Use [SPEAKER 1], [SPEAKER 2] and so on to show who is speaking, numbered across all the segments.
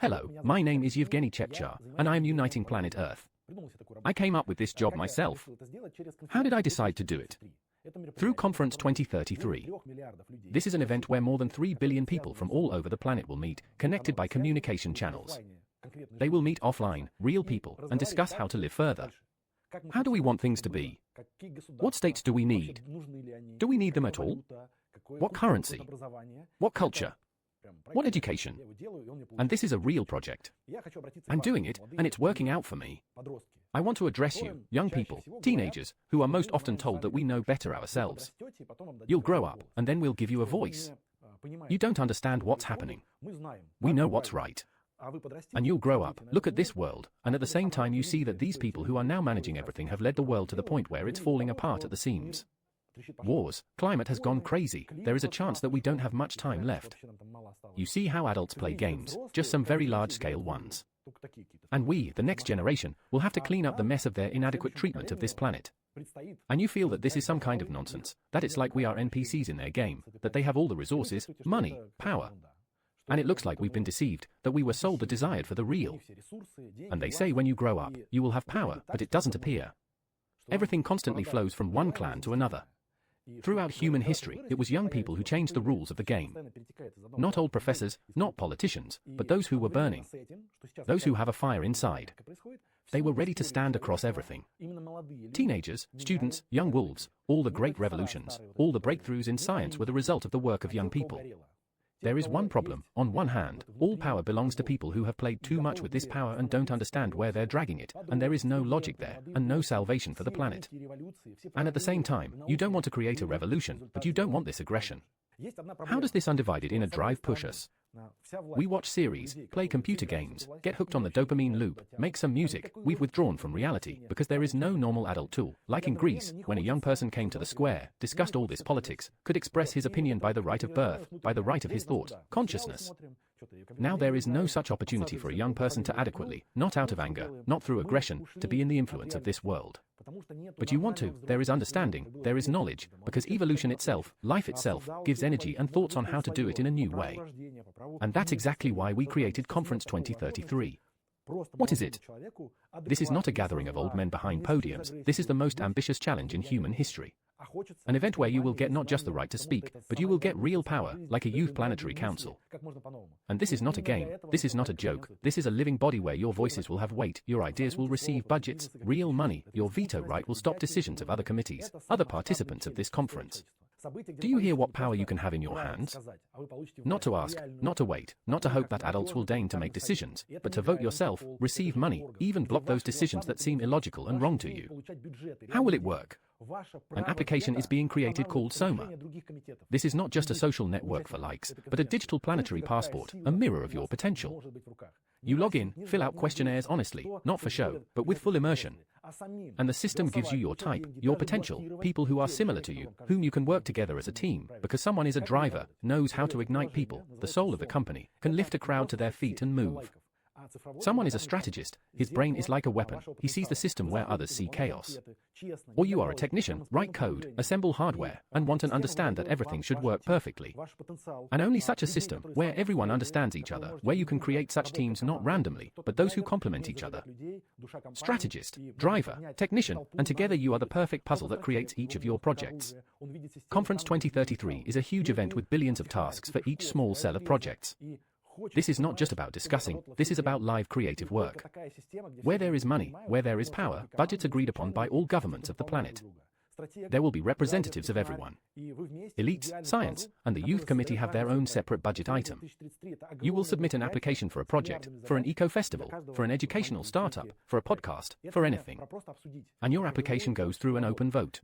[SPEAKER 1] Hello, my name is Yevgeny Chepchar, and I am uniting planet Earth. I came up with this job myself. How did I decide to do it? Through Conference 2033. This is an event where more than 3 billion people from all over the planet will meet, connected by communication channels. They will meet offline, real people, and discuss how to live further. How do we want things to be? What states do we need? Do we need them at all? What currency? What culture? What education? And this is a real project. I'm doing it, and it's working out for me. I want to address you, young people, teenagers, who are most often told that we know better ourselves. You'll grow up, and then we'll give you a voice. You don't understand what's happening. We know what's right. And you'll grow up, look at this world, and at the same time you see that these people who are now managing everything have led the world to the point where it's falling apart at the seams. Wars, climate has gone crazy, there is a chance that we don't have much time left. You see how adults play games, just some very large-scale ones. And we, the next generation, will have to clean up the mess of their inadequate treatment of this planet. And you feel that this is some kind of nonsense, that it's like we are NPCs in their game, that they have all the resources, money, power. And it looks like we've been deceived, that we were sold the desired for the real. And they say when you grow up, you will have power, but it doesn't appear. Everything constantly flows from one clan to another. Throughout human history, it was young people who changed the rules of the game. Not old professors, not politicians, but those who were burning. Those who have a fire inside. They were ready to stand across everything. Teenagers, students, young wolves, all the great revolutions, all the breakthroughs in science were the result of the work of young people. There is one problem. On one hand, all power belongs to people who have played too much with this power and don't understand where they're dragging it, and there is no logic there, and no salvation for the planet. And at the same time, you don't want to create a revolution, but you don't want this aggression. How does this undivided inner drive push us? We watch series, play computer games, get hooked on the dopamine loop, make some music. We've withdrawn from reality because there is no normal adult tool. Like in Greece, when a young person came to the square, discussed all this politics, could express his opinion by the right of birth, by the right of his thought, consciousness. Now there is no such opportunity for a young person to adequately, not out of anger, not through aggression, to be in the influence of this world. But you want to, there is understanding, there is knowledge, because evolution itself, life itself, gives energy and thoughts on how to do it in a new way. And that's exactly why we created Conference 2033. What is it? This is not a gathering of old men behind podiums, this is the most ambitious challenge in human history. An event where you will get not just the right to speak, but you will get real power, like a youth planetary council. And this is not a game, this is not a joke, this is a living body where your voices will have weight, your ideas will receive budgets, real money, your veto right will stop decisions of other committees, other participants of this conference. Do you hear what power you can have in your hands? Not to ask, not to wait, not to hope that adults will deign to make decisions, but to vote yourself, receive money, even block those decisions that seem illogical and wrong to you. How will it work? An application is being created called SOMA. This is not just a social network for likes, but a digital planetary passport, a mirror of your potential. You log in, fill out questionnaires honestly, not for show, but with full immersion. And the system gives you your type, your potential, people who are similar to you, whom you can work together as a team, because someone is a driver, knows how to ignite people, the soul of the company, can lift a crowd to their feet and move. Someone is a strategist, his brain is like a weapon, he sees the system where others see chaos. Or you are a technician, write code, assemble hardware, and want and understand that everything should work perfectly. And only such a system, where everyone understands each other, where you can create such teams not randomly, but those who complement each other. Strategist, driver, technician, and together you are the perfect puzzle that creates each of your projects. Conference 2033 is a huge event with billions of tasks for each small cell of projects. This is not just about discussing, this is about live creative work. Where there is money, where there is power, budgets agreed upon by all governments of the planet. There will be representatives of everyone. Elites, science, and the youth committee have their own separate budget item. You will submit an application for a project, for an eco-festival, for an educational startup, for a podcast, for anything. And your application goes through an open vote.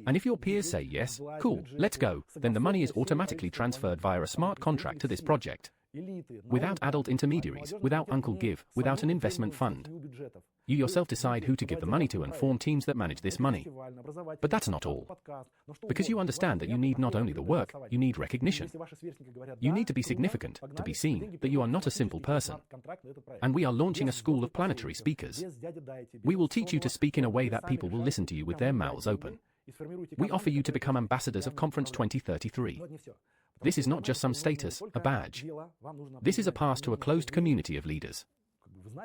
[SPEAKER 1] And if your peers say yes, cool, let's go, then the money is automatically transferred via a smart contract to this project. Without adult intermediaries, without Uncle Give, without an investment fund. You yourself decide who to give the money to and form teams that manage this money. But that's not all. Because you understand that you need not only the work, you need recognition. You need to be significant, to be seen, that you are not a simple person. And we are launching a school of planetary speakers. We will teach you to speak in a way that people will listen to you with their mouths open. We offer you to become ambassadors of Conference 2033. This is not just some status, a badge. This is a pass to a closed community of leaders.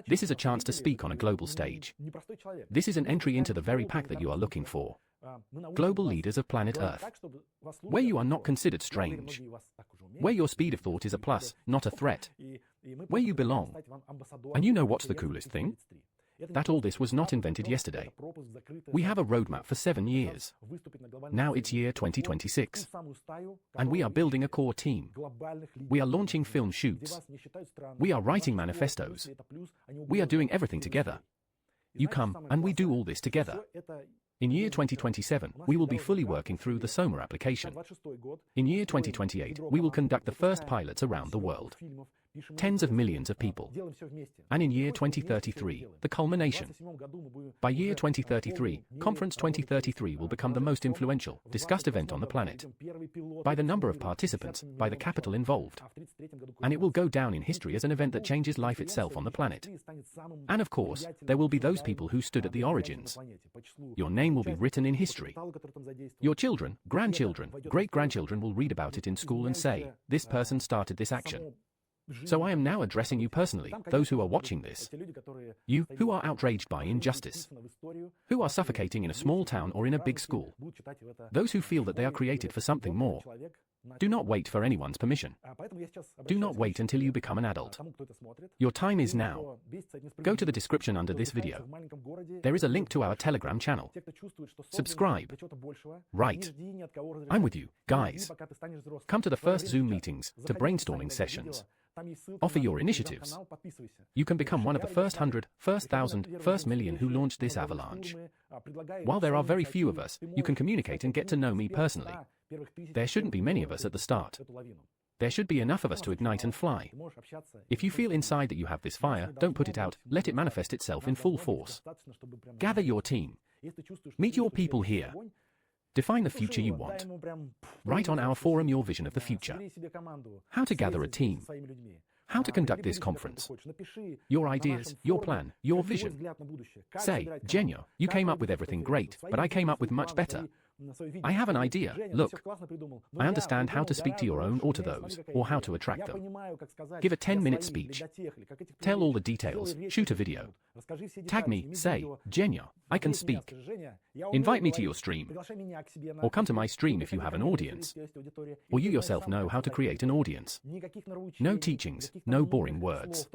[SPEAKER 1] This is a chance to speak on a global stage. This is an entry into the very pack that you are looking for. Global leaders of planet Earth. Where you are not considered strange. Where your speed of thought is a plus, not a threat. Where you belong. And you know what's the coolest thing? That all this was not invented yesterday. We have a roadmap for 7 years. Now it's year 2026. And we are building a core team. We are launching film shoots. We are writing manifestos. We are doing everything together. You come, and we do all this together. In year 2027, we will be fully working through the SOMA application. In year 2028, we will conduct the first pilots around the world. Tens of millions of people. And in year 2033, the culmination. By year 2033, Conference 2033 will become the most influential, discussed event on the planet. By the number of participants, by the capital involved. And it will go down in history as an event that changes life itself on the planet. And of course, there will be those people who stood at the origins. Your name will be written in history. Your children, grandchildren, great-grandchildren will read about it in school and say, this person started this action. So I am now addressing you personally, those who are watching this. You, who are outraged by injustice. Who are suffocating in a small town or in a big school. Those who feel that they are created for something more. Do not wait for anyone's permission. Do not wait until you become an adult. Your time is now. Go to the description under this video. There is a link to our Telegram channel. Subscribe. Write. I'm with you, guys. Come to the first Zoom meetings, to brainstorming sessions. Offer your initiatives. You can become one of the first 100, first 1,000, first million who launched this avalanche. While there are very few of us, you can communicate and get to know me personally. There shouldn't be many of us at the start. There should be enough of us to ignite and fly. If you feel inside that you have this fire, don't put it out, let it manifest itself in full force. Gather your team. Meet your people here. Define the future you want. Write on our forum your vision of the future. How to gather a team. How to conduct this conference. Your ideas, your plan, your vision. Say, Genyo, you came up with everything great, but I came up with much better. I have an idea, look. I understand how to speak to your own or to those, or how to attract them. Give a 10-minute speech. Tell all the details, shoot a video. Tag me, say, Genyo, I can speak. Invite me to your stream. Or come to my stream if you have an audience. Or you yourself know how to create an audience. No teachings, no boring words.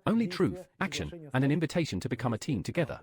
[SPEAKER 1] Only truth, action, and an invitation to become a team together.